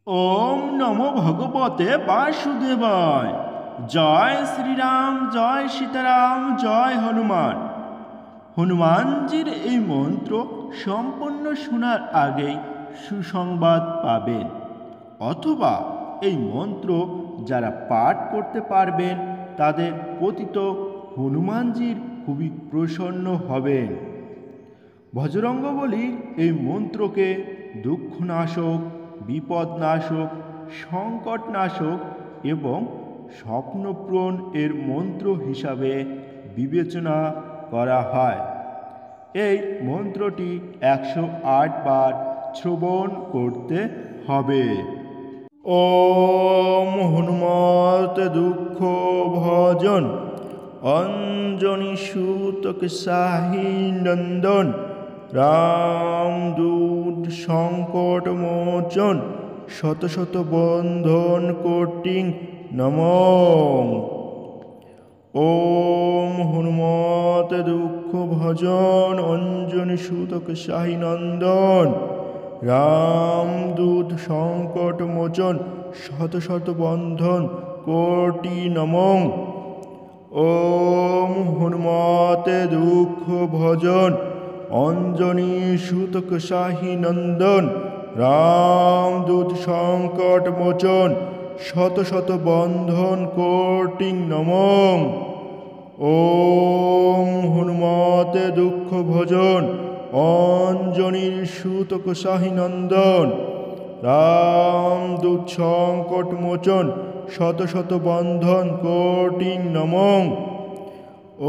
ওম নমো ভগবতে বাসুদেবায়। জয় শ্রীরাম, জয় সীতারাম, জয় হনুমান। হনুমানজির এই মন্ত্র সম্পূর্ণ শোনার আগেই সুসংবাদ পাবেন, অথবা এই মন্ত্র যারা পাঠ করতে পারবেন তাদের পতিত হনুমানজির খুবই প্রসন্ন হবেন। বজরঙ্গবলীর এই মন্ত্রকে দুঃখনাশক, বিপদনাশক, সংকটনাশক এবং স্বপ্নপূরণ এর মন্ত্র হিসাবে বিবেচনা করা হয়। এই মন্ত্রটি 108 বার শ্রবণ করতে হবে। ওম হনুমত দুঃখ ভজন অঞ্জনী সুতক সাহি নন্দন রামদূত সংকট মোচন শত শত বন্ধন কোটিং নমঃ। ওম হনুমত দুঃখ ভজন অঞ্জনী সুতক সাহি নন্দন রামদূত সংকট মোচন শত শত বন্ধন কোটি নমঃ। ওম হনুমতে দুঃখ ভজন অঞ্জনী সুতক সাহি নন্দন রামদূত সংকট মোচন শত শত বন্ধন কোটি নমঃ। ওম হনুমতে দুঃখ ভজন অঞ্জনী সুতক সাহি নন্দন রামদূত সংকট মোচন শত শত বন্ধন কোটি নমঃ।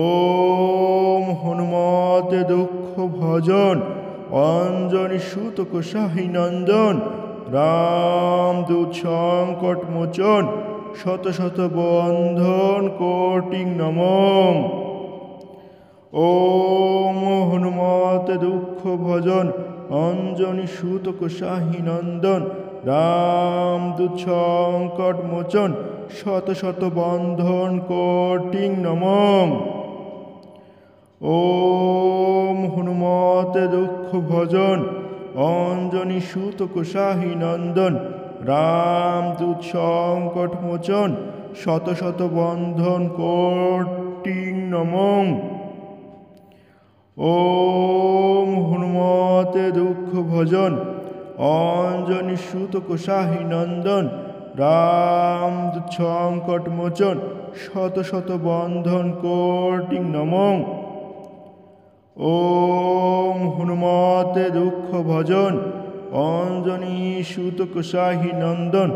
ওম হনুমতে দুঃখ ভজন অঞ্জনী সুতক সাহি নন্দন রামদূত সংকট মোচন শত শত বন্ধন কোটি নমঃ। ওম হনুমতে দুঃখ ভজন অঞ্জনী সুতক সাহি নন্দন রামদূত সংকট মোচন শত শত বন্ধন কোটি নমঃ। ওম হনুমতে দুঃখ ভজন অঞ্জনী সুতক সাহি নন্দন রামদূত সংকট মোচন শত শত বন্ধন কোটি নমঃ। ওম হনুমতে দুঃখ ভজন অঞ্জনী সুতক সাহি নন্দন রামদূত সংকট মোচন শত শত বন্ধন কোটি নমঃ। ওম হনুমতে দুঃখ ভজন অঞ্জনী সুতক সাহি নন্দন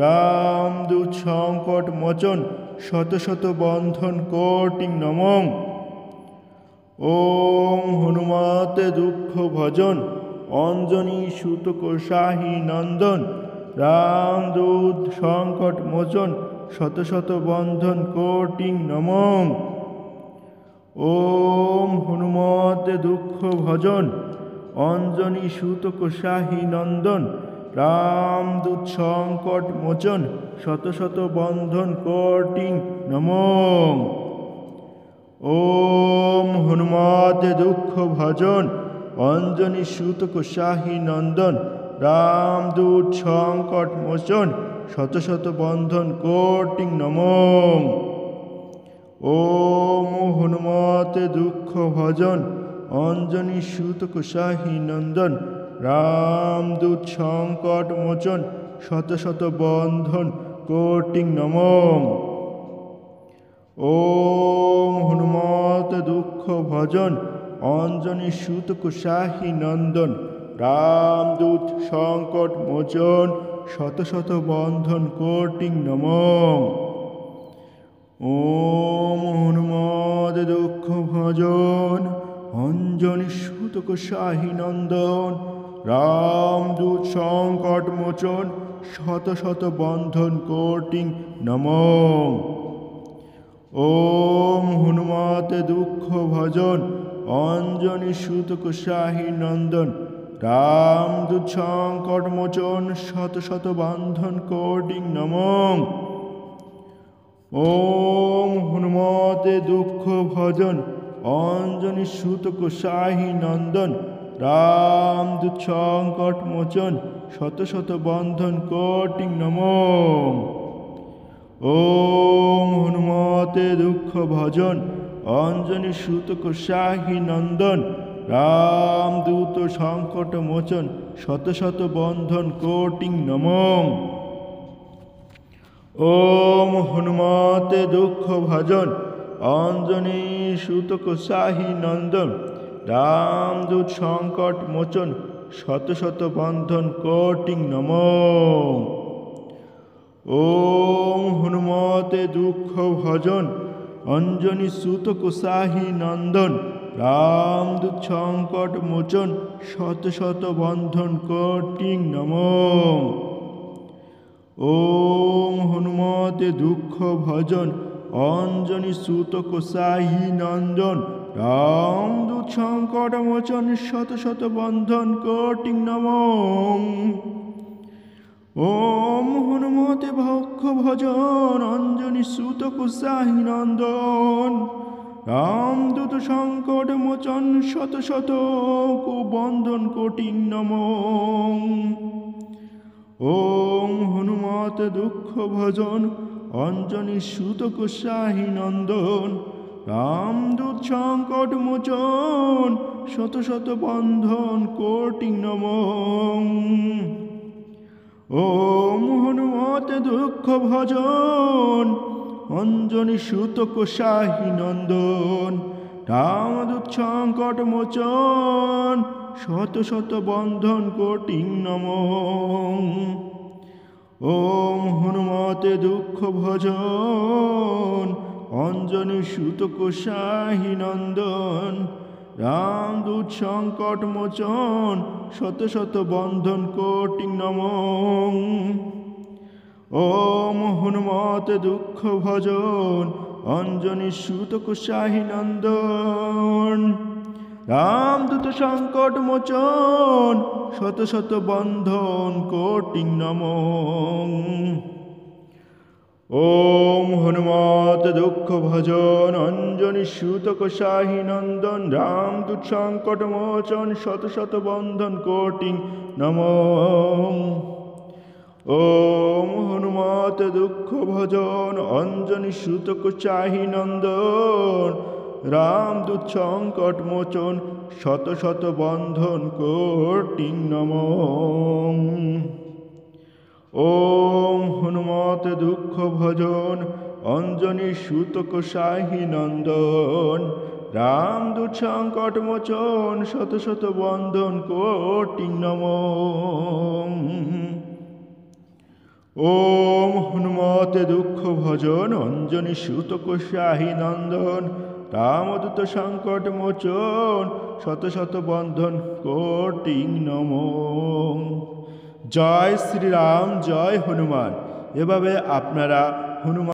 রামদূত সংকট মোচন শত শত বন্ধন কোটি নমঃ। ওম হনুমতে দুঃখ ভজন অঞ্জনী সুতক সাহি নন্দন রামদূত সংকট মোচন শত শত বন্ধন কোটি নমঃ। ওম হনুমতে দুঃখ ভজন অঞ্জনী সুতক সাহি নন্দন রামদূত সংকট মোচন শত শত বন্ধন কোটি নমঃ। ওম হনুমতে দুঃখ ভজন অঞ্জনী সুতক সাহি নন্দন রামদূত সংকট মোচন শত শত বন্ধন কোটি নমঃ। ওম হনুমতে দুঃখ ভজন অঞ্জনী সুতক সাহি নন্দন রামদূত সংকট মোচন শত শত বন্ধন কোটি নমঃ। ওম হনুমতে দুঃখ ভজন অঞ্জনী সুতক সাহি নন্দন রামদূত সংকট মোচন শত শত বন্ধন কোটি নমঃ। ওম হনুমতে দুঃখ ভজন অঞ্জনী সুতক সাহি নন্দন রামদূত সংকট মোচন শত শত বন্ধন কোটি নমঃ। ওম হনুমতে দুঃখ ভজন অঞ্জনী সুতক সাহি নন্দন রামদূত সংকট মোচন শত শত বন্ধন কোটি নমঃ। ওম হনুমতে দুঃখ ভজন অঞ্জনী সুতক সাহি নন্দন রামদূত সংকট মোচন শত শত বন্ধন কোটি নমো। ওম হনুমতে দুঃখ ভজন অঞ্জনী সুত কোষাহী নন্দন রামদূত সংকট মোচন শত শত বন্ধন কোটি নমো। ওম হনুমতে দুঃখ ভজন অঞ্জনী সুত কোষাহী নন্দন রামদূত সংকট মোচন শত শত বন্ধন কোটি নমো। ওম হনুমতে দুঃখ ভজন অঞ্জনী সুত কোষাহী নন্দন রামদূত সংকট মোচন শত শত বন্ধন কোটি নমো। ওম হনুমতে দুঃখ ভজন অঞ্জনী সুত কোষাহী নন্দন রামদূত সংকট মোচন শত শত বন্ধন কোটি নমো। ওম হনুমতে ভক্ষ ভজন অঞ্জনী সুত কোষাহী নন্দন রামদূত সংকট মোচন শত শত বন্ধন কোটি নমো। ওম হনুমতে দুঃখ ভজন অঞ্জনী সুত কোষাহী নন্দন রামদূত সংকট মোচন শত শত বন্ধন কোটি নমো। ওম হনুমতে দুঃখ ভজন অঞ্জনী সুত কোষাহী নন্দন রামদূত সংকট মোচন শত শত বন্ধন কোটি নমো। ওম হনুমতে দুঃখ ভজন অঞ্জনী সুত কোষাহী নন্দন রামদূত সংকট মোচন শত শত বন্ধন কোটি নমো। ওম হনুমতে দুঃখ ভজন অঞ্জনী সুত কোষাহী নন্দন রামদূত সংকট মোচন শত শত বন্ধন কোটি নমো। ওম হনুমতে দুঃখ ভজন অঞ্জনী সুত কোষাহী নন্দন রামদূত সংকট মোচন শত শত বন্ধন কোটি নমো। ওম হনুমতে দুঃখ ভজন অঞ্জনী সুত কোষাহী নন্দন রামদূত সংকট মোচন শত শত বন্ধন কোটি নমো। ওম হনুমতে দুঃখ ভজন অঞ্জনী সুত কোষাহী নন্দন রামদূত সংকট মোচন শত শত বন্ধন কোটি নমো। ওম হনুমতে দুঃখ ভজন অঞ্জনী সুত কোষাহী নন্দন রামদূত সংকট মোচন শত শত বন্ধন কোটি নমো। জয় শ্রীরাম, জয় হনুমান। এভাবে আপনারা হনুমান